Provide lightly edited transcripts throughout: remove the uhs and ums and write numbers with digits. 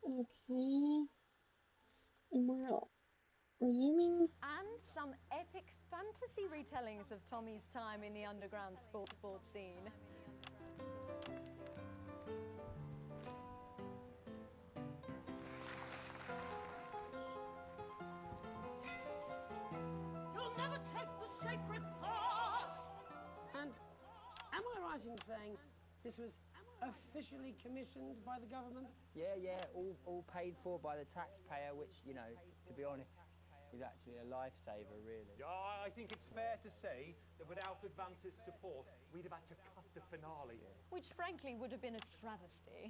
Okay. And we're resuming. And some epic fantasy retellings of Tommy's time in the underground sports scene. You'll never take the sacred path! And am I right in saying this was officially commissioned by the government? Yeah, all paid for by the taxpayer, which, you know, to be honest, is actually a lifesaver, really. Yeah, I think it's fair to say that without Advance's support, we'd have had to cut the finale. Yeah. Which frankly would have been a travesty.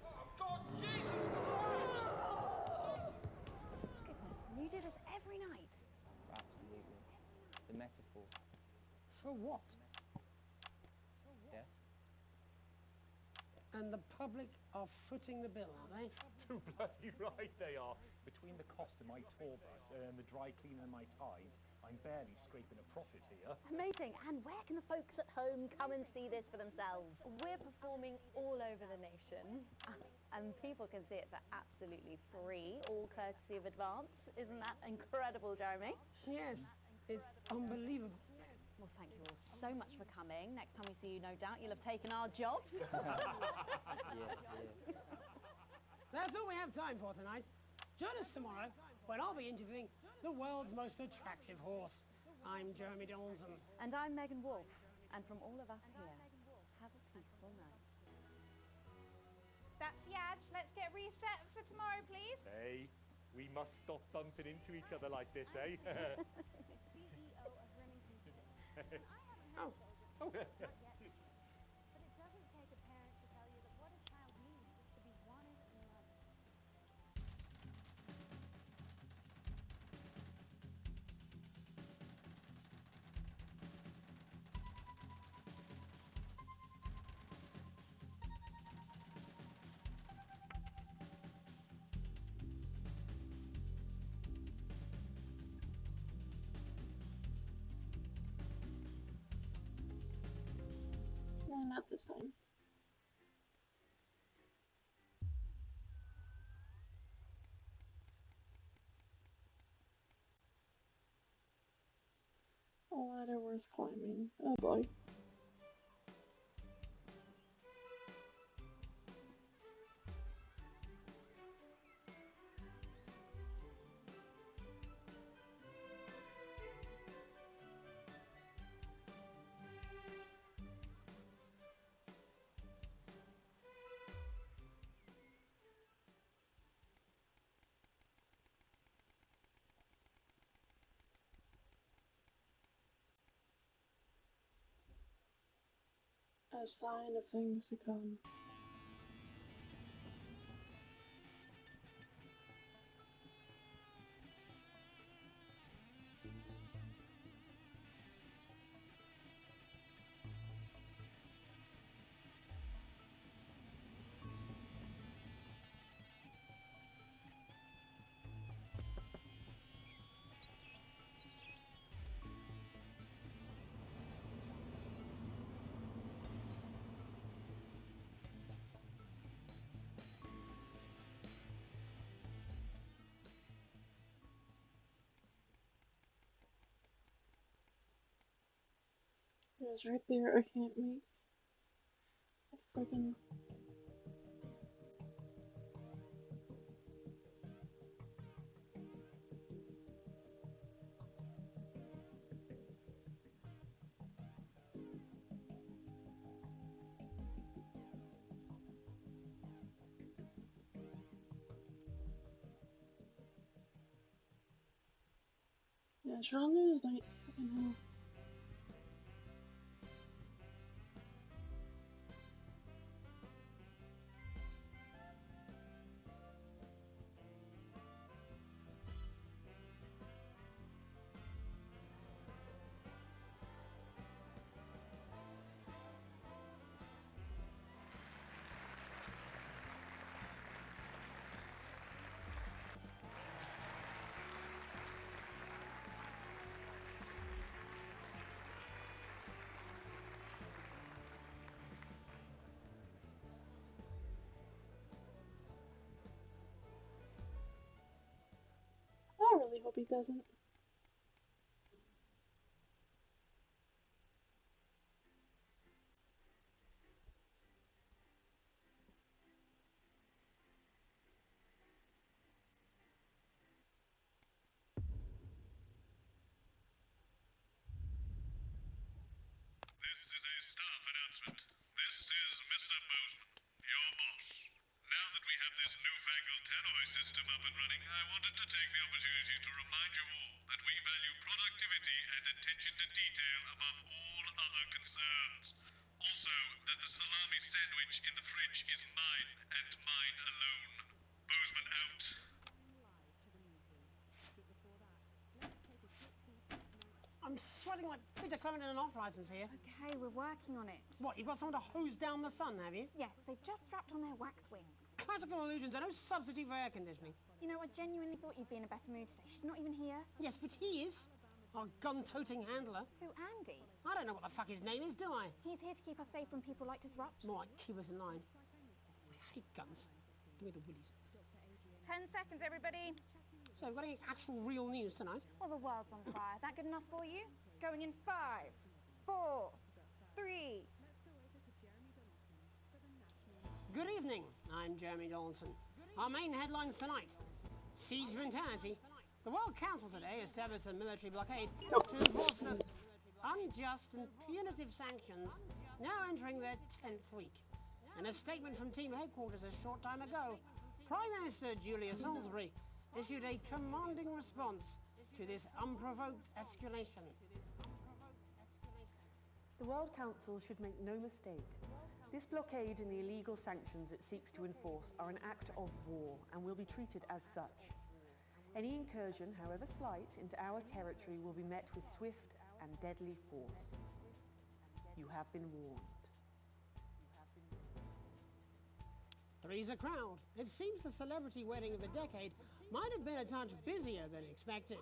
Oh, God, Jesus Christ! Goodness, you do this every night. Absolutely. It's a metaphor. For what? Yes? And the public are footing the bill, are they? Too bloody right they are. Between the cost of my tour bus and the dry cleaning of my ties, I'm barely scraping a profit here. Amazing. And where can the folks at home come and see this for themselves? We're performing all over the nation. And people can see it for absolutely free, all courtesy of Advance. Isn't that incredible, Jeremy? Yes, it's unbelievable. Well, thank you all so much for coming. Next time we see you, no doubt, you'll have taken our jobs. Yeah. That's all we have time for tonight. Join us tomorrow when I'll be interviewing the world's most attractive horse. I'm Jeremy Donaldson. And I'm Megan Wolf. And from all of us here, have a peaceful night. That's Yaj. Let's get reset for tomorrow, please. Hey, we must stop bumping into each other like this, eh? CEO of Remington Sticks. And I haven't heard Oh. not yet. But it doesn't take a parent to tell you that what a child needs is to be wanted and loved. No, not this time. A ladder worth climbing. Oh boy. A sign of things to come. It was right there. I can't wait. Freaking. Yeah, Sharon is like freaking hell. hope he doesn't. This is a staff announcement. This is Mr. Bozeman, your boss. Now that we have this newfangled tannoy system up and running, I wanted to take the opportunity to remind you all that we value productivity and attention to detail above all other concerns. Also, that the salami sandwich in the fridge is mine and mine alone. Bozeman out. I'm sweating like Peter Clement in an off-license here. Okay, we're working on it. What, you've got someone to hose down the sun, have you? Yes, they've just strapped on their wax wings. Classical illusions are no substitute for air conditioning. You know, I genuinely thought you'd be in a better mood today. She's not even here. Yes, but he is. Our gun-toting handler. Who, Andy? I don't know what the fuck his name is, do I? He's here to keep us safe when people like disrupt. More like keep us in line. I hate guns. Give me the willies. 10 seconds, everybody. So, we've got any actual real news tonight? Well, the world's on fire. That good enough for you? Going in 5, 4, 3. Good evening, I'm Jeremy Donaldson. Our main headlines tonight. Siege mentality. The World Council today established a military blockade to enforce the unjust and punitive sanctions now entering their 10th week. In a statement from team headquarters a short time ago, Prime Minister Julia Salisbury issued a commanding response to this unprovoked escalation. The World Council should make no mistake. This blockade and the illegal sanctions it seeks to enforce are an act of war and will be treated as such. Any incursion, however slight, into our territory will be met with swift and deadly force. You have been warned. Three's a crowd. It seems the celebrity wedding of the decade might have been a touch busier than expected.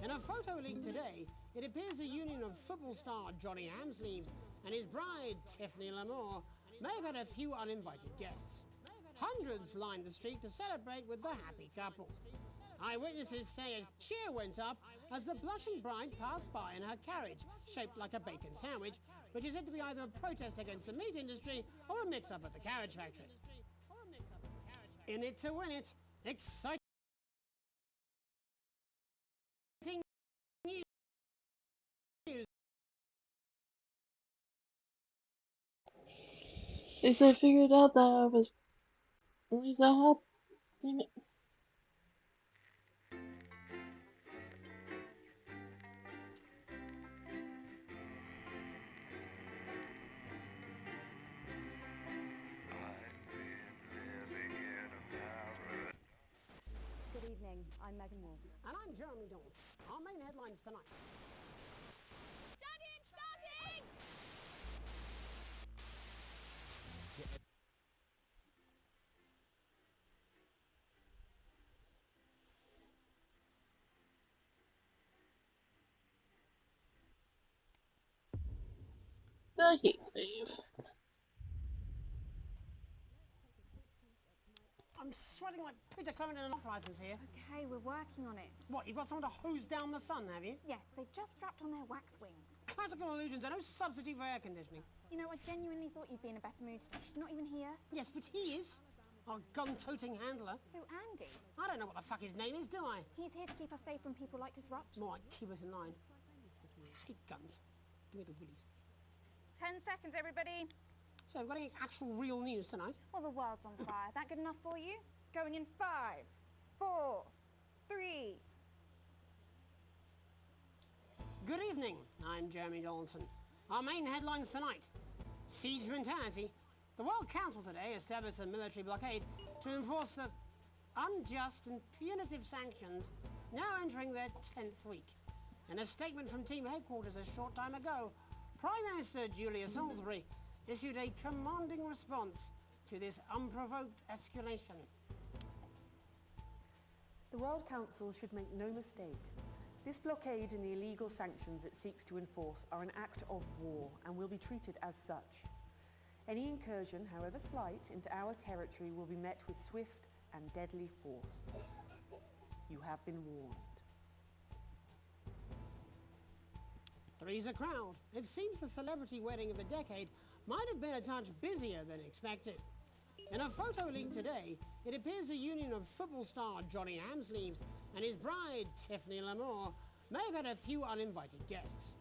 In a photo leaked today, it appears the union of football star Johnny Hamsleeves and his bride, Tiffany Lamour, may have had a few uninvited guests. Hundreds lined the street to celebrate with the happy couple. Eyewitnesses say a cheer went up as the blushing bride passed by in her carriage, shaped like a bacon sandwich, which is said to be either a protest against the meat industry or a mix-up at the carriage factory. In it to win it, exciting news. At least I figured out that I was. At least I had. Damn it. Good evening, I'm Megan Wolf. And I'm Jeremy Donaldson. Our main headlines tonight. The heat wave. I'm sweating like Peter Clement in an off-license here. Okay, we're working on it. What, you've got someone to hose down the sun, have you? Yes, they've just strapped on their wax wings. Classical illusions are no substitute for air conditioning. You know, I genuinely thought you'd be in a better mood today. She's not even here. Yes, but he is. Our gun-toting handler. Who, Andy? I don't know what the fuck his name is, do I? He's here to keep us safe when people like disrupt. More like keep us in line. I hate guns. Give me the willies. 10 seconds, everybody. So, we've got any actual real news tonight? Well, the world's on fire. That good enough for you? Going in 5, 4, 3. Good evening, I'm Jeremy Donaldson. Our main headlines tonight. Siege mentality. The World Council today established a military blockade to enforce the unjust and punitive sanctions now entering their 10th week. In a statement from team headquarters a short time ago, Prime Minister Julia Salisbury issued a commanding response to this unprovoked escalation. The World Council should make no mistake. This blockade and the illegal sanctions it seeks to enforce are an act of war and will be treated as such. Any incursion, however slight, into our territory will be met with swift and deadly force. You have been warned. Three's a crowd. It seems the celebrity wedding of the decade might have been a touch busier than expected. In a photo leaked today, it appears the union of football star Johnny Hamsleeves and his bride, Tiffany Lamour, may have had a few uninvited guests.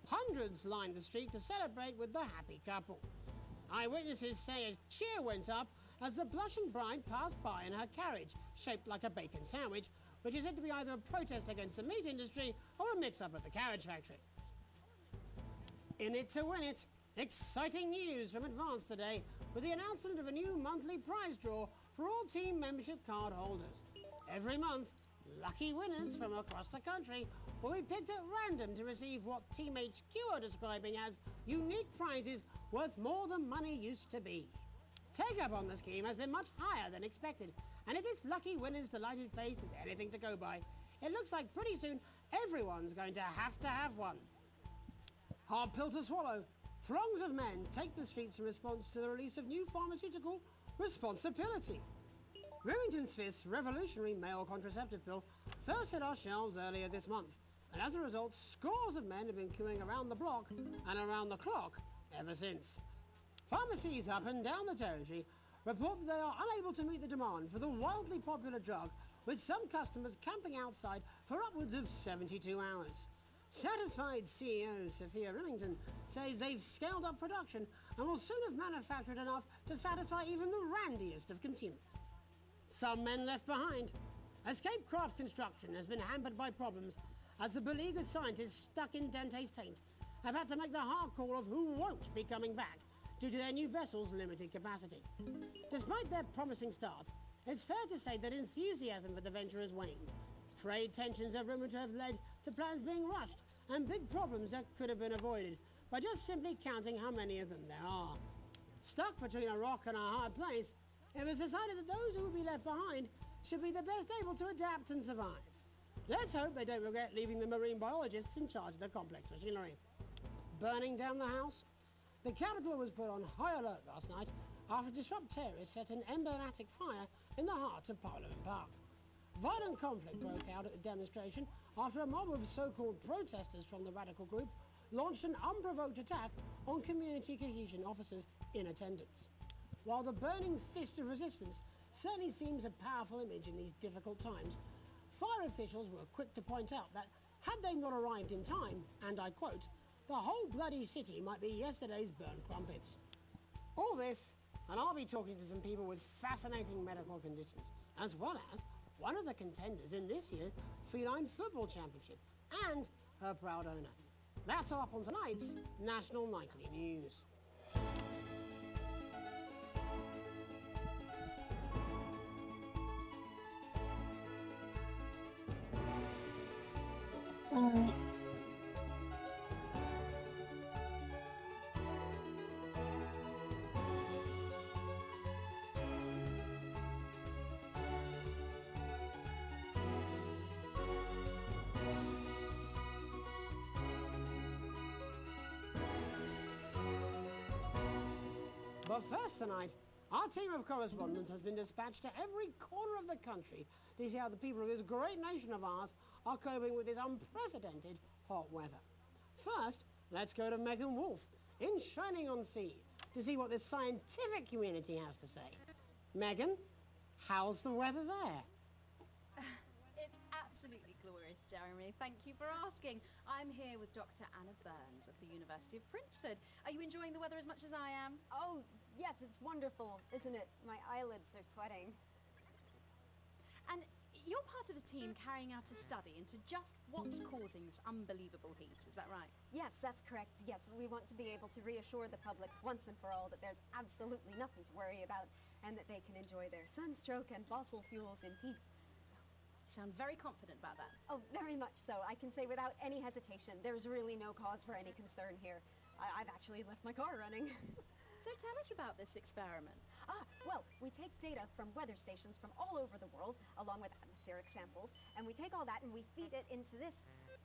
Hundreds lined the street to celebrate with the happy couple. Eyewitnesses say a cheer went up as the blushing bride passed by in her carriage, shaped like a bacon sandwich, which is said to be either a protest against the meat industry or a mix-up at the carriage factory. In it to win it, exciting news from Advance today with the announcement of a new monthly prize draw for all team membership card holders. Every month, lucky winners from across the country will be picked at random to receive what Team HQ are describing as unique prizes worth more than money used to be. Take-up on the scheme has been much higher than expected, and if this lucky winner's delighted face is anything to go by, it looks like pretty soon everyone's going to have one. Hard pill to swallow. Throngs of men take the streets in response to the release of new pharmaceutical responsibility. Remington Smith's revolutionary male contraceptive pill first hit our shelves earlier this month, and as a result, scores of men have been queuing around the block and around the clock ever since. Pharmacies up and down the territory report that they are unable to meet the demand for the wildly popular drug, with some customers camping outside for upwards of 72 hours. Satisfied CEO Sophia Remington says they've scaled up production and will soon have manufactured enough to satisfy even the randiest of consumers. Some men left behind. Escape craft construction has been hampered by problems as the beleaguered scientists stuck in Dante's taint have had to make the hard call of who won't be coming back due to their new vessel's limited capacity. Despite their promising start, it's fair to say that enthusiasm for the venture has waned. Trade tensions are rumoured to have led to plans being rushed and big problems that could have been avoided by just simply counting how many of them there are. Stuck between a rock and a hard place, it was decided that those who would be left behind should be the best able to adapt and survive. Let's hope they don't regret leaving the marine biologists in charge of the complex machinery. Burning down the house? The capital was put on high alert last night after disrupt terrorists set an emblematic fire in the heart of Parliament Park. Violent conflict broke out at the demonstration after a mob of so-called protesters from the radical group launched an unprovoked attack on community cohesion officers in attendance. While the burning fist of resistance certainly seems a powerful image in these difficult times, fire officials were quick to point out that had they not arrived in time, and I quote, the whole bloody city might be yesterday's burnt crumpets. All this, and I'll be talking to some people with fascinating medical conditions, as well as one of the contenders in this year's Feline Football Championship, and her proud owner. That's all up on tonight's National Nightly News. Alright. But first tonight, our team of correspondents has been dispatched to every corner of the country to see how the people of this great nation of ours are coping with this unprecedented hot weather. First, let's go to Megan Wolf in Shining-on-Sea to see what the scientific community has to say. Megan, how's the weather there? It's absolutely glorious, Jeremy. Thank you for asking. I'm here with Dr. Anna Burns of the University of Princessprt. Are you enjoying the weather as much as I am? Oh, yes, it's wonderful, isn't it? My eyelids are sweating. And you're part of a team carrying out a study into just what's causing this unbelievable heat, is that right? Yes, that's correct. Yes, we want to be able to reassure the public once and for all that there's absolutely nothing to worry about and that they can enjoy their sunstroke and fossil fuels in peace. You sound very confident about that. Oh, very much so. I can say without any hesitation, there's really no cause for any concern here. I've actually left my car running. So tell us about this experiment. Well, we take data from weather stations from all over the world, along with atmospheric samples, and we take all that and we feed it into this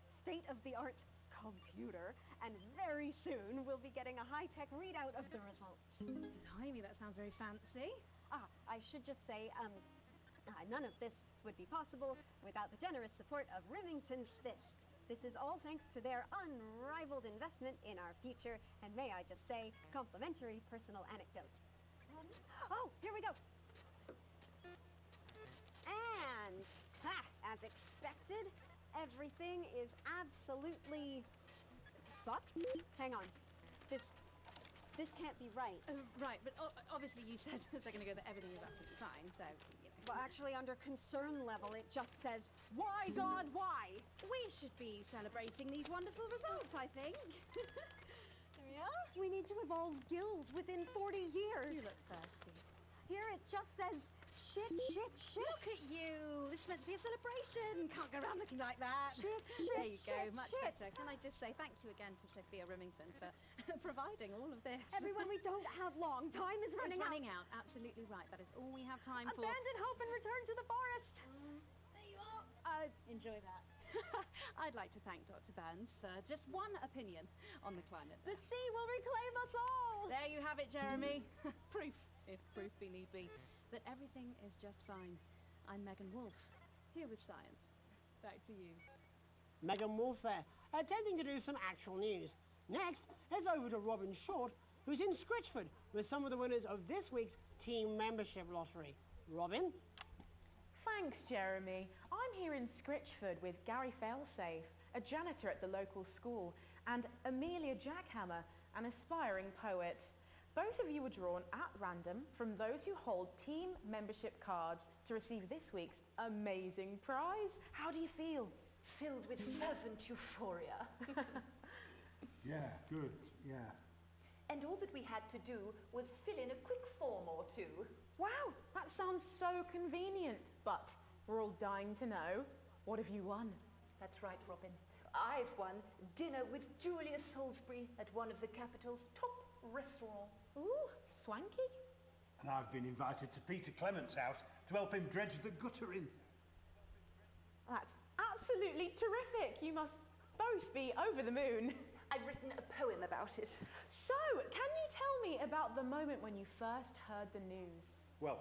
state-of-the-art computer, and very soon we'll be getting a high-tech readout of the results. Blimey, that sounds very fancy. I should just say, none of this would be possible without the generous support of Remington Fist. This is all thanks to their unrivaled investment in our future, and may I just say, complimentary personal anecdote. Oh, here we go. And, as expected, everything is absolutely fucked. Hang on. This can't be right. Right, but obviously you said a second ago that everything is absolutely fine, so, you know. Well, actually, under concern level, it just says, why, God, why? We should be celebrating these wonderful results, I think. There we are. We need to evolve gills within 40 years. You look thirsty. Here it just says, shit. Look at you. This is meant to be a celebration. Can't go around looking like that. Shit. There you go, much better. Can I just say thank you again to Sophia Remington for providing all of this? Everyone, we don't have long. Time is running out. It's running out. Absolutely right. That is all we have time for. Abandon hope and return to the forest. There you are. Enjoy that. I'd like to thank Dr. Burns for just one opinion on the climate. The sea will reclaim us all. There you have it, Jeremy. Proof, if proof be need be, that everything is just fine. I'm Megan Wolf, here with science. Back to you. Megan Wolf there, attempting to do some actual news. Next, heads over to Robin Short, who's in Scritchford with some of the winners of this week's team membership lottery. Robin? Thanks, Jeremy. I'm here in Scritchford with Gary Failsafe, a janitor at the local school, and Amelia Jackhammer, an aspiring poet. Both of you were drawn at random from those who hold team membership cards to receive this week's amazing prize. How do you feel? Filled with fervent euphoria. Yeah, good, yeah. And all that we had to do was fill in a quick form or two. Wow, that sounds so convenient. But we're all dying to know, what have you won? That's right, Robin. I've won dinner with Julia Salisbury at one of the capital's top restaurants. Ooh, swanky. And I've been invited to Peter Clement's house to help him dredge the gutter in. That's absolutely terrific. You must both be over the moon. I've written a poem about it. So, can you tell me about the moment when you first heard the news? Well,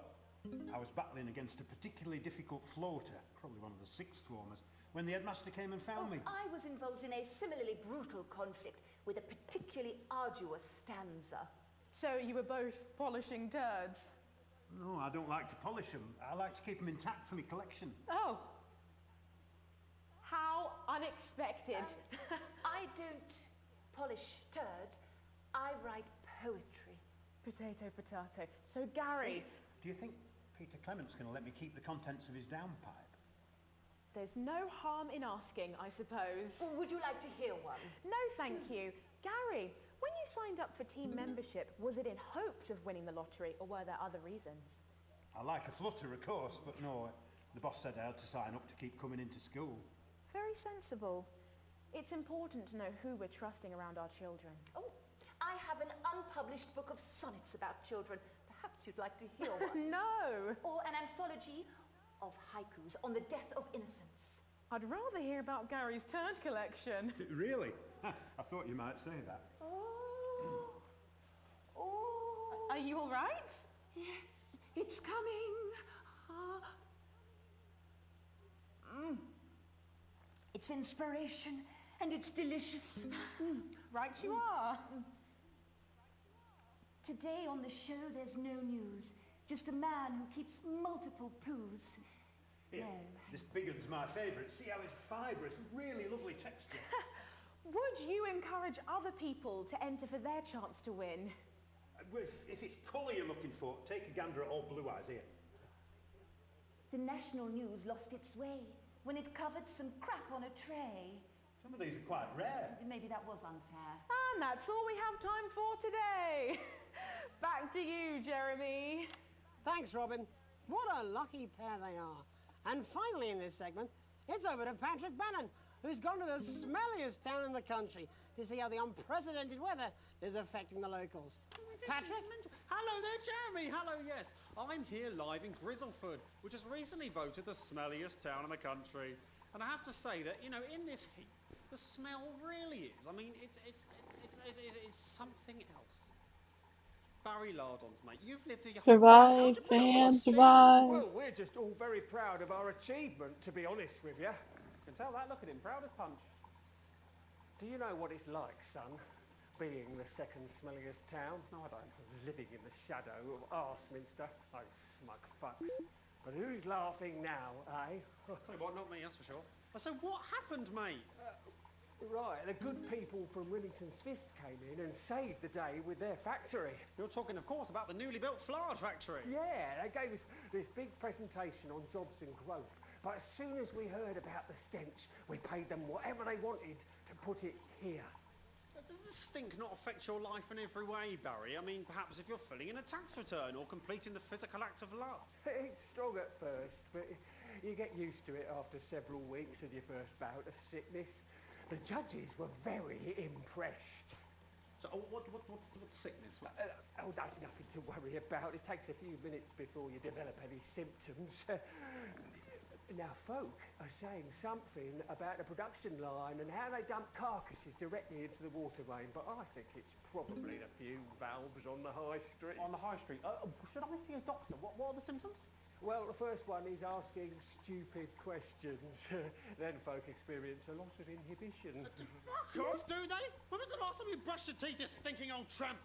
I was battling against a particularly difficult floater, probably one of the sixth formers, when the headmaster came and found me. I was involved in a similarly brutal conflict with a particularly arduous stanza. So you were both polishing turds? No, I don't like to polish them. I like to keep them intact for my collection. Oh. How unexpected. I don't polish turds. I write poetry. Potato, potato. So, Gary... Do you think Peter Clement's going to let me keep the contents of his downpipe? There's no harm in asking, I suppose. Would you like to hear one? No, thank you. Gary, when you signed up for team membership, was it in hopes of winning the lottery, or were there other reasons? I like a flutter, of course, but no, the boss said I had to sign up to keep coming into school. Very sensible. It's important to know who we're trusting around our children. Oh, I have an unpublished book of sonnets about children. Perhaps you'd like to hear one. No! Or an anthology of haikus on the death of innocence. I'd rather hear about Gary's turd collection. Really? I thought you might say that. Oh. Are you all right? Yes, it's coming. It's inspiration and it's delicious. Right you are. Today on the show there's no news, just a man who keeps multiple poos. Here, this big one's my favourite. See how it's fibrous, really lovely texture. Would you encourage other people to enter for their chance to win? If it's colour you're looking for, take a gander at all blue eyes here. The national news lost its way when it covered some crap on a tray. Some of these are quite rare. Maybe that was unfair. And that's all we have time for today. Back to you, Jeremy. Thanks, Robin. What a lucky pair they are. And finally in this segment, it's over to Patrick Bannon, who's gone to the smelliest town in the country to see how the unprecedented weather is affecting the locals. Patrick? Hello there, Jeremy. Hello, yes. I'm here live in Grizzleford, which has recently voted the smelliest town in the country. And I have to say that, you know, in this heat, the smell really is. I mean, it's something else. Barry Lardons, mate, you've lived here. Survive, fans, survive. Well, we're just all very proud of our achievement, to be honest with you. Can tell that. Look at him, proud as punch. Do you know what it's like, son, being the second smelliest town? No, I don't. Living in the shadow of Arseminster. Those smug fucks. But who's laughing now, eh? Say what, not me, that's for sure. So what happened, mate? Right, the good people from Remington's Fist came in and saved the day with their factory. You're talking, of course, about the newly built flour factory. Yeah, they gave us this big presentation on jobs and growth. But as soon as we heard about the stench, we paid them whatever they wanted to put it here. Does the stink not affect your life in every way, Barry? I mean, perhaps if you're filling in a tax return or completing the physical act of love. It's strong at first, but you get used to it after several weeks of your first bout of sickness. The judges were very impressed. So, what's sickness? Oh, that's nothing to worry about. It takes a few minutes before you develop any symptoms. Now, folk are saying something about the production line and how they dump carcasses directly into the water main, but I think it's probably the few valves on the high street. On the high street? Should I see a doctor? What are the symptoms? Well, the first one is asking stupid questions. Then folk experience a loss of inhibition. Fuck off, do they? When was the last time you brushed your teeth, you stinking old tramp?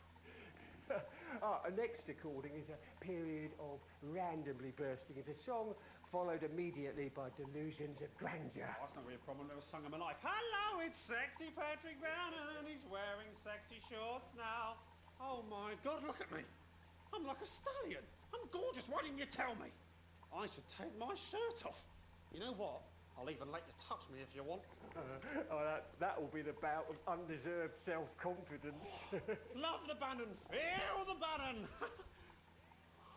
Next according is a period of randomly bursting into song, followed immediately by delusions of grandeur. Oh, that's not really a problem. Never sung in my life. Hello, it's sexy Patrick Bannon, and he's wearing sexy shorts now. Oh my God, look at me. I'm like a stallion. I'm gorgeous. Why didn't you tell me? I should take my shirt off. You know what? I'll even let you touch me if you want. That will be the bout of undeserved self-confidence. Love the Bannon. Feel the Bannon.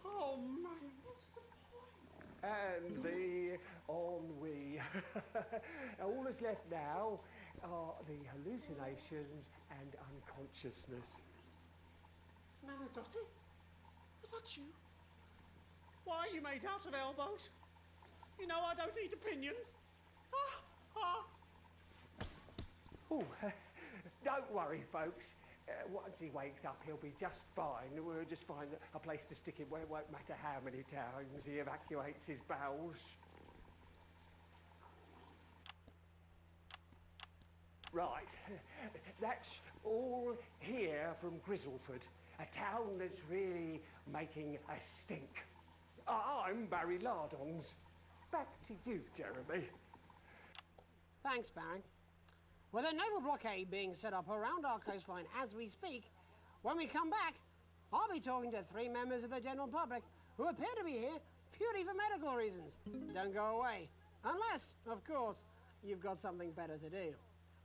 Oh, mate, what's the point? And the ennui. All that's left now are the hallucinations and unconsciousness. Nanadotti? Is that you? Why are you made out of elbows? You know I don't eat opinions. Oh, don't worry, folks. Once he wakes up, he'll be just fine. We'll just find a place to stick him where it won't matter how many times he evacuates his bowels. Right, that's all here from Grizzleford, a town that's really making a stink. I'm Barry Lardons. Back to you, Jeremy. Thanks, Barry. With a naval blockade being set up around our coastline as we speak, when we come back, I'll be talking to 3 members of the general public who appear to be here purely for medical reasons. Don't go away. Unless, of course, you've got something better to do.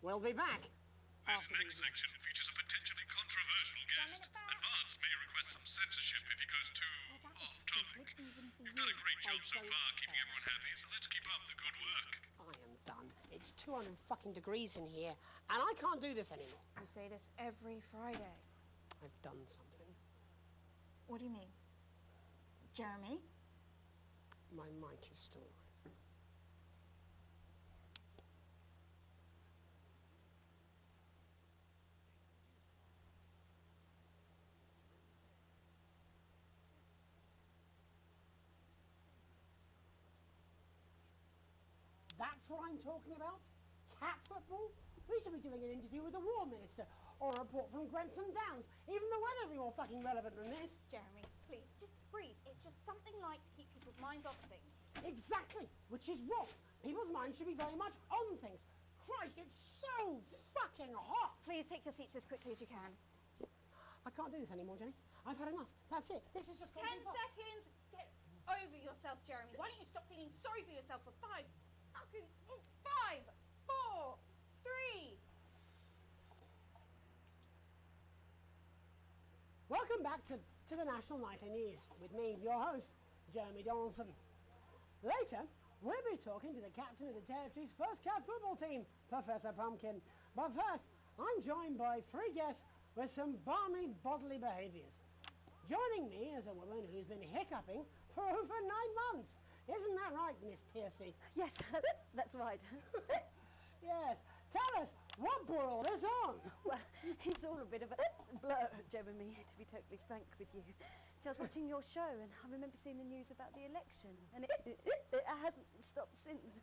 We'll be back. This next section features a potentially controversial guest. Advance may request some censorship if he goes too off-topic. You've done a great job so far keeping everyone happy, so let's keep up the good work. I am done. It's 200 fucking degrees in here, and I can't do this anymore. You say this every Friday. I've done something. What do you mean? Jeremy? My mic is still on. That's what I'm talking about? Cat football? We should be doing an interview with the War Minister, or a report from Grentham Downs. Even the weather would be more fucking relevant than this. Jeremy, please, just breathe. It's just something light to keep people's minds off things. Exactly, which is wrong. People's minds should be very much on things. Christ, it's so fucking hot. Please take your seats as quickly as you can. I can't do this anymore, Jenny. I've had enough. That's it. This is just 10 seconds. Get over yourself, Jeremy. Why don't you stop feeling sorry for yourself for 5, 4, 3. Welcome back to the National Nightly News with me, your host, Jeremy Donaldson. Later, we'll be talking to the captain of the territory's first cat football team, Professor Pumpkin. But first, I'm joined by 3 guests with some balmy bodily behaviours. Joining me is a woman who's been hiccuping for over 9 months. Isn't that right, Miss Piercy? Yes, that's right. Yes. Tell us, what brought all this on? Well, it's all a bit of a blur, Jeremy, to be totally frank with you. See, I was watching your show and I remember seeing the news about the election, and it hasn't stopped since.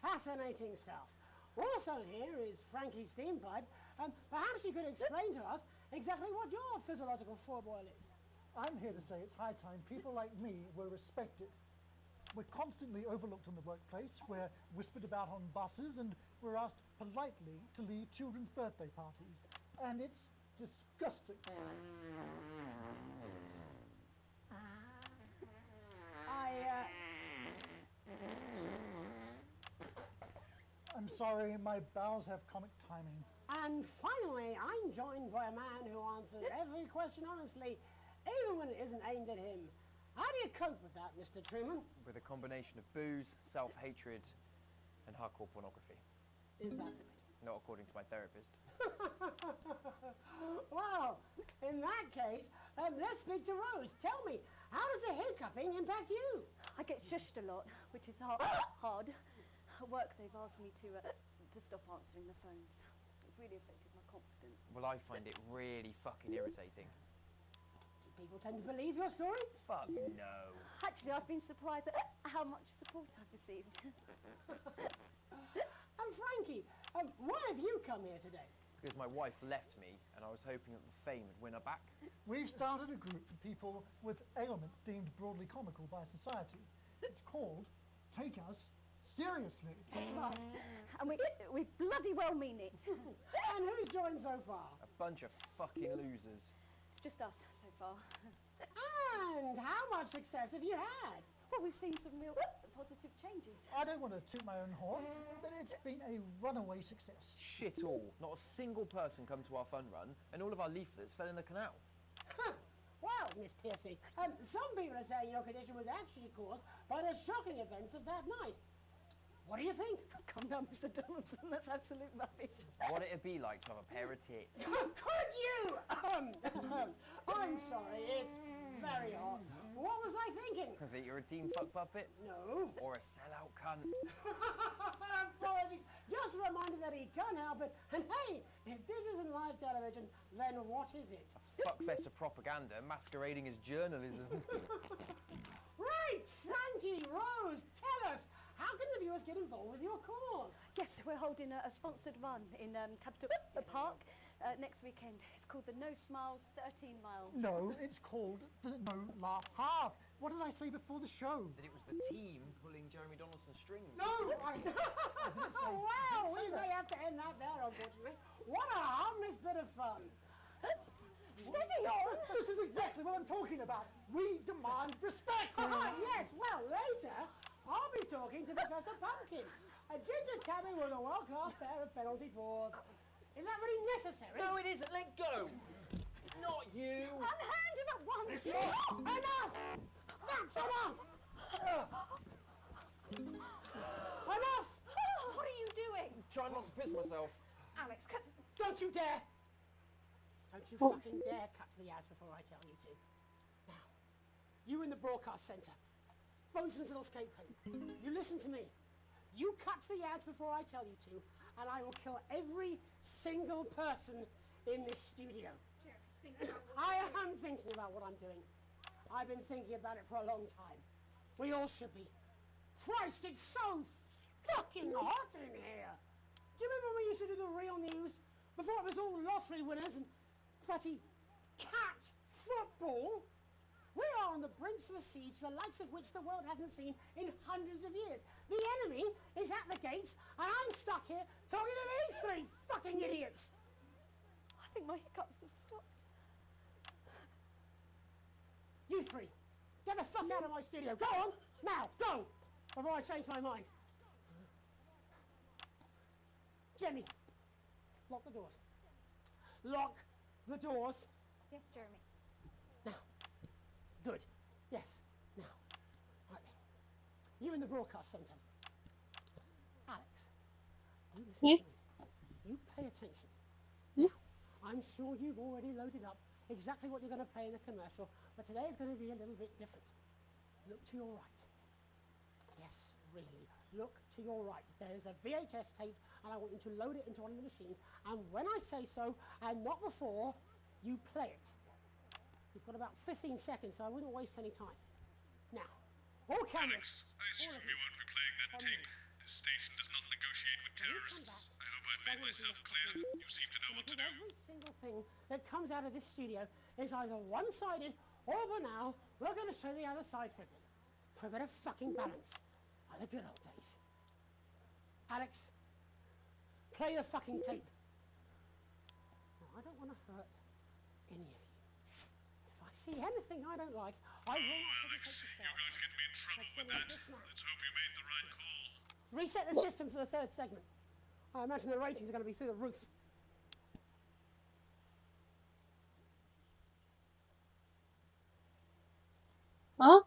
Fascinating stuff. Also here is Frankie Steampipe. Perhaps you could explain to us exactly what your physiological foreboil is. I'm here to say it's high time people like me were respected. We're constantly overlooked in the workplace, we're whispered about on buses, and we're asked politely to leave children's birthday parties. And it's disgusting. I'm sorry, my bowels have comic timing. And finally, I'm joined by a man who answers every question honestly, even when it isn't aimed at him. How do you cope with that, Mr. Truman? With a combination of booze, self-hatred, and hardcore pornography. Is that right? Not according to my therapist. Well, in that case, let's speak to Rose. Tell me, how does the hiccuping impact you? I get shushed a lot, which is hard. At work, they've asked me to stop answering the phones. It's really affected my confidence. Well, I find it really fucking irritating. Do people tend to believe your story? Fuck no. Actually, I've been surprised at how much support I've received. And Frankie, why have you come here today? Because my wife left me, and I was hoping that the fame would win her back. We've started a group for people with ailments deemed broadly comical by society. It's called Take Us Seriously. That's right. And we bloody well mean it. And who's joined so far? A bunch of fucking losers. It's just us so far. And how much success have you had? Well, we've seen some real positive changes. I don't want to toot my own horn, but it's been a runaway success. Shit all. Not a single person come to our fun run, and all of our leaflets fell in the canal. Well, Miss Piercy, some people are saying your condition was actually caused by the shocking events of that night. What do you think? Come now, Mr. Donaldson, that's absolute rubbish. What it'd be like to have a pair of tits. Could you? I'm sorry, it's very hot. What was I thinking? That you're a team fuck puppet? No. Or a sellout cunt? Apologies. Just a reminder that he can't help it. And hey, if this isn't live television, then what is it? A fuckfest of propaganda masquerading as journalism. Right, Frankie, Rose, tell us, how can the viewers get involved with your cause? Yes, we're holding a sponsored run in Capital Park next weekend. It's called the No Smiles 13 Miles. No, it's called the No Laugh Half. What did I say before the show? That it was the team pulling Jeremy Donaldson's strings. No, I didn't say. Well, we may have to end that there, unfortunately. What a harmless bit of fun. Steady on! This is exactly what I'm talking about. We demand respect. Yes, well, later, I'll be talking to Professor Pumpkin, a ginger tabby with a world-class pair of penalty paws. Is that really necessary? No, it isn't. Let go. Not you. Unhand him at once. Enough! That's enough! Enough! What are you doing? Trying not to piss myself. Alex, cut. Don't you dare! Don't you fucking dare cut to the ads before I tell you to. Now, you in the broadcast centre, Bozeman's little scapegoat, you listen to me. You cut to the ads before I tell you to, and I will kill every single person in this studio. I am thinking about what I'm doing. I've been thinking about it for a long time. We all should be. Christ, it's so fucking hot in here. Do you remember when we used to do the real news? Before it was all lottery winners and bloody cat football? We are on the brinks of a siege, the likes of which the world hasn't seen in hundreds of years. The enemy is at the gates, and I'm stuck here talking to these three fucking idiots. I think my hiccups have stopped. You three, get the fuck out of my studio. Go on, now, go, before I change my mind. Jenny, lock the doors. Lock the doors. Yes, Jeremy. Now. Good. Yes. Now. Right then. You in the broadcast centre. Alex, you listen to me. You pay attention. Now, I'm sure you've already loaded up exactly what you're going to play in the commercial, but today is going to be a little bit different. Look to your right. Yes, really. Look to your right. There is a VHS tape, and I want you to load it into one of the machines, and when I say so, and not before, you play it. You've got about 15 seconds, so I wouldn't waste any time. Now, all cameras. Alex, I assume you won't be playing that tape. This station does not negotiate with terrorists. I hope I've made myself clear. You seem to know what to do. Every single thing that comes out of this studio is either one-sided or banal. We're going to show the other side for a bit of fucking balance. Like the good old days. Alex, play the fucking tape. Now, I don't want to hurt any of you. If I see anything I don't like, I will not Alex, you're going to get me in trouble with that. Let's hope you made the right call. reset the system for the third segment. I imagine the ratings are going to be through the roof. Huh?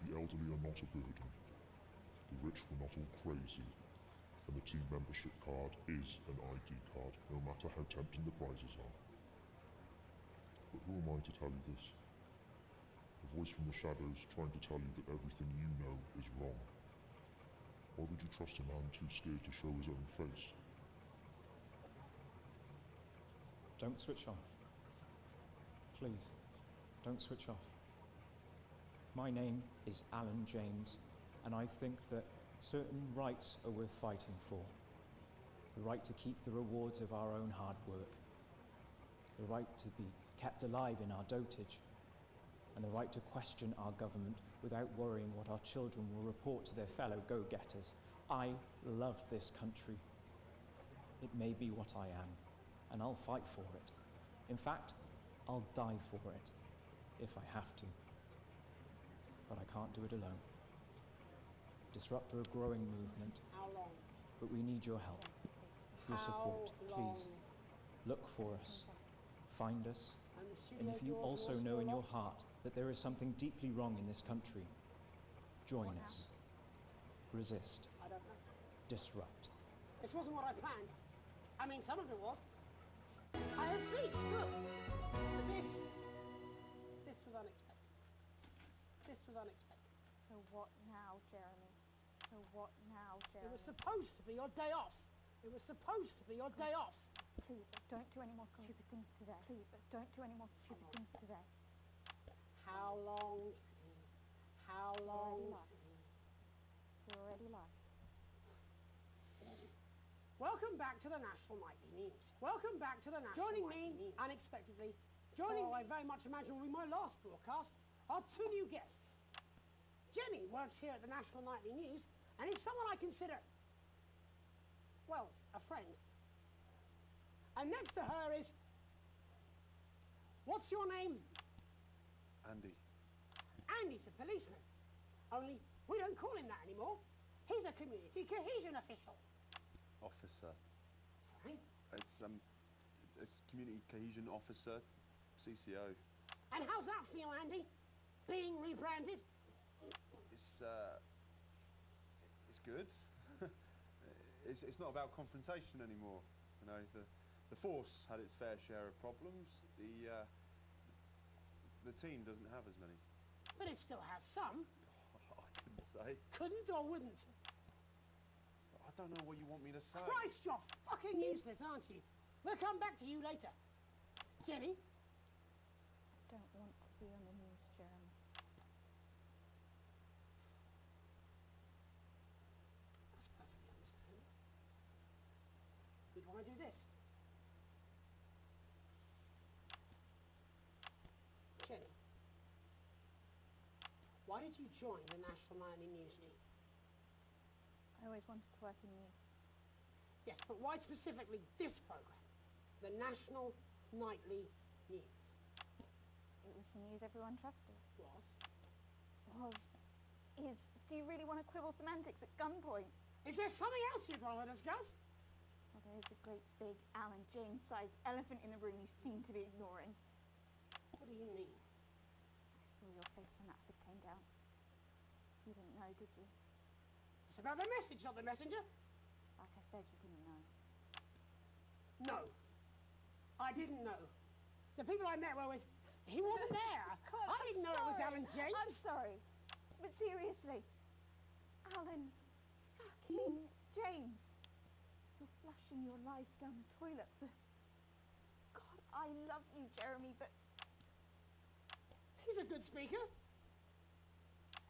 The elderly are not a burden. The rich were not all crazy. And the team membership card is an ID card, no matter how tempting the prizes are. But who am I to tell you this? A voice from the shadows trying to tell you that everything you know is wrong. Why would you trust a man too scared to show his own face? Don't switch off. Please, don't switch off. My name is Alan James, and I think that certain rights are worth fighting for. The right to keep the rewards of our own hard work. The right to be kept alive in our dotage. And the right to question our government without worrying what our children will report to their fellow go-getters. I love this country. It may be what I am, and I'll fight for it. In fact, I'll die for it, if I have to. But I can't do it alone. Disrupt a growing movement. How long? But we need your help, your support, please. Look for us, find us, and if you also know in your heart that there is something deeply wrong in this country, join us. Resist. I don't know. Disrupt. This wasn't what I planned. I mean, some of it was. I had a speech, look. But this was unexpected. This was unexpected. So what now, Jeremy? So what now, Jeremy? It was supposed to be your day off. It was supposed to be your day off. Please, don't do any more stupid things today. Please, don't do any more stupid things today. How long, Jenny? How long, Jenny? We're already live. Welcome back to the National Nightly News. Welcome back to the National Joining Nightly News. Unexpectedly, I very much imagine will be my last broadcast, are two new guests. Jenny works here at the National Nightly News and is someone I consider, well, a friend. And next to her is, what's your name? Andy. Andy's a policeman. Only we don't call him that anymore. He's a community cohesion official. Officer. Sorry? It's community cohesion officer, CCO. And how's that feel, Andy? Being rebranded? It's good. It's not about confrontation anymore. You know, the force had its fair share of problems. The team doesn't have as many. But it still has some. I couldn't say. Couldn't or wouldn't? I don't know what you want me to say. Christ, you're fucking useless, aren't you? We'll come back to you later. Jenny? I don't want to be on the news, Jeremy. That's perfectly understandable. You'd want to do this. Jenny, why did you join the National Nightly News team? I always wanted to work in news. Yes, but why specifically this program? The National Nightly News. It was the news everyone trusted. Is. Do you really want to quibble semantics at gunpoint? Is there something else you'd rather discuss? Well, there is a great big Alan James-sized elephant in the room you seem to be ignoring. What do you mean? I saw your face when that hood came down. You didn't know, did you? It's about the message, not the messenger. Like I said, you didn't know. No. I didn't know. The people I met were with... He wasn't there. God, I didn't know it was Alan James. I'm sorry. But seriously, Alan fucking James. You're flushing your life down the toilet for... God, I love you, Jeremy, but... He's a good speaker.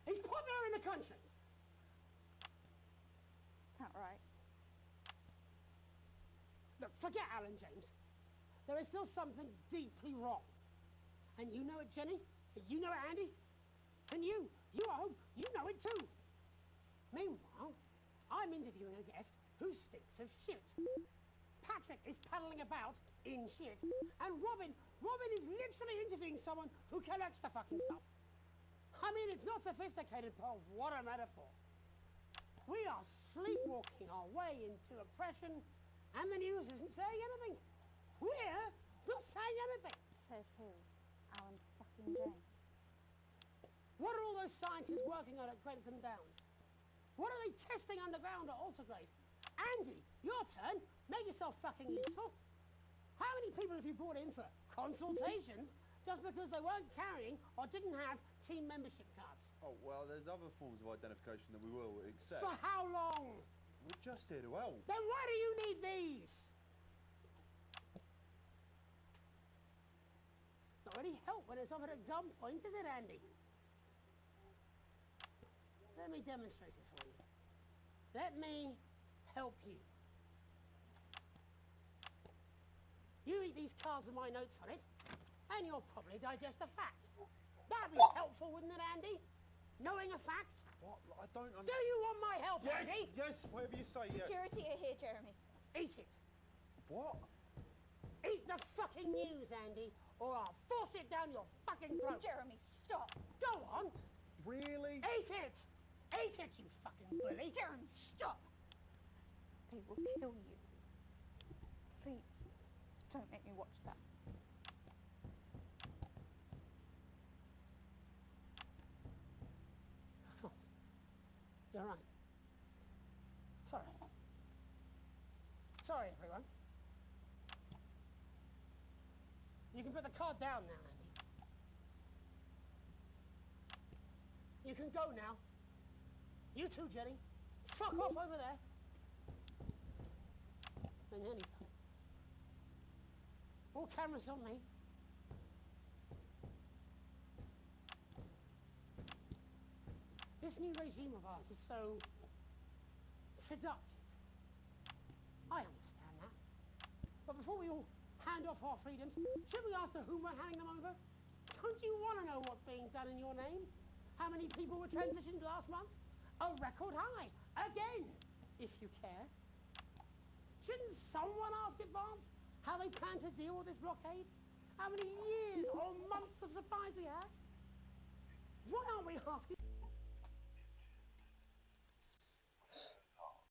He's popular in the country. That right? Look, forget Alan James. There is still something deeply wrong. And you know it, Jenny. And you know it, Andy. And you at home, you know it too. Meanwhile, I'm interviewing a guest who stinks of shit. Patrick is paddling about in shit. And Robin is literally interviewing someone who collects the fucking stuff. I mean, it's not sophisticated, but what a metaphor. We are sleepwalking our way into oppression, and the news isn't saying anything. We're not saying anything. Says who? Alan fucking James. What are all those scientists working on at Grentham Downs? What are they testing underground at Altergrave? Andy, your turn. Make yourself fucking useful. How many people have you brought in for consultations just because they weren't carrying or didn't have team membership cards? Oh, well, there's other forms of identification that we will accept. For how long? We're just here to help. Then why do you need these? Not really help when it's offered at gunpoint, is it, Andy? Let me demonstrate it for you. Let me help you. You read these cards with my notes on it, and you'll probably digest a fact. That'd be helpful, wouldn't it, Andy? Knowing a fact? What? I don't understand. Do you want my help, Yes, Andy? yes, whatever you say, yes. Security are here, Jeremy. Eat it. What? Eat the fucking news, Andy, or I'll force it down your fucking throat. Jeremy, stop. Go on. Really? Eat it. Eat it, you fucking bully. Jeremy, stop. They will kill you. Please, don't make me watch that. Of course. You're right. Sorry. Sorry, everyone. You can put the card down now, Andy. You can go now. You too, Jenny. Fuck off over there. We're nearly done. All cameras on me. This new regime of ours is so seductive. I understand that. But before we all hand off our freedoms, should we ask to whom we're handing them over? Don't you want to know what's being done in your name? How many people were transitioned last month? A record high. Again, if you care. Shouldn't someone ask Advance how they plan to deal with this blockade? How many years or months of supplies we have? Why aren't we asking...